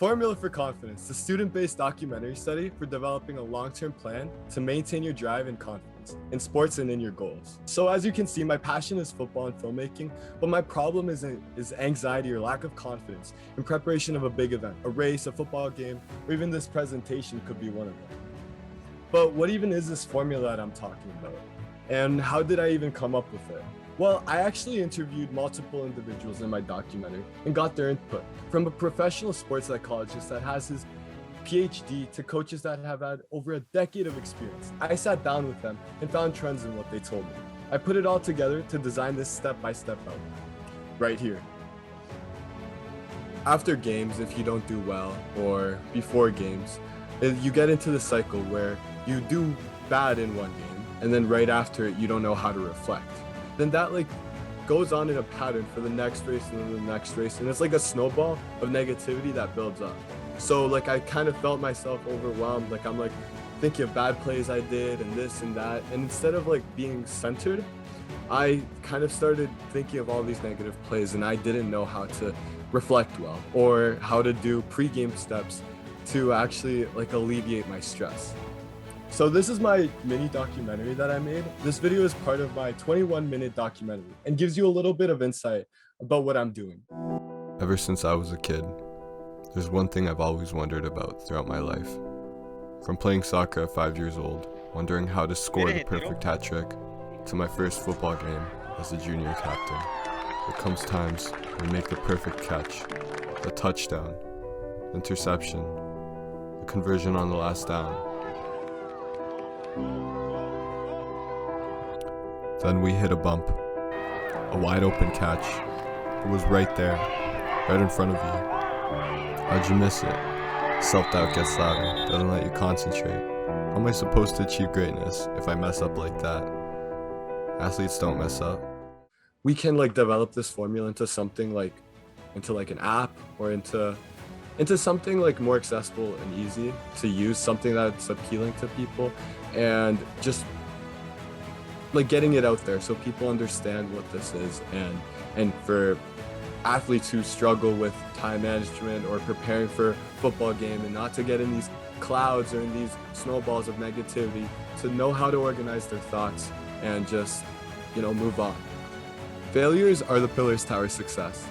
Formula for Confidence, the student-based documentary study for developing a long-term plan to maintain your drive and confidence in sports and in your goals. So as you can see, my passion is football and filmmaking, but my problem is anxiety or lack of confidence in preparation of a big event, a race, a football game, or even this presentation could be one of them. But what even is this formula that I'm talking about? And how did I even come up with it? Well, I actually interviewed multiple individuals in my documentary and got their input, from a professional sports psychologist that has his PhD to coaches that have had over a decade of experience. I sat down with them and found trends in what they told me. I put it all together to design this step-by-step outline, right here. After games, if you don't do well, or before games, you get into the cycle where you do bad in one game, and then right after it, you don't know how to reflect. Then that goes on in a pattern for the next race and then the next race, and it's like a snowball of negativity that builds up. So I kind of felt myself overwhelmed, I'm thinking of bad plays I did and this and that, and instead of being centered, I kind of started thinking of all these negative plays, and I didn't know how to reflect well or how to do pre-game steps to actually alleviate my stress. So this is my mini documentary that I made. This video is part of my 21-minute documentary and gives you a little bit of insight about what I'm doing. Ever since I was a kid, there's one thing I've always wondered about throughout my life. From playing soccer at 5 years old, wondering how to score the perfect hat trick, to my first football game as a junior captain. There comes times when we make the perfect catch, the touchdown, the interception, the conversion on the last down. Then we hit a bump, a wide open catch. It was right there, right in front of you. How'd you miss it? Self-doubt gets louder, doesn't let you concentrate. How am I supposed to achieve greatness if I mess up like that? Athletes don't mess up. We can develop this formula into something into an app, or into something more accessible and easy to use, something that's appealing to people, and just getting it out there so people understand what this is, and for athletes who struggle with time management or preparing for a football game and not to get in these clouds or in these snowballs of negativity, to know how to organize their thoughts and just move on. Failures are the pillars to our success.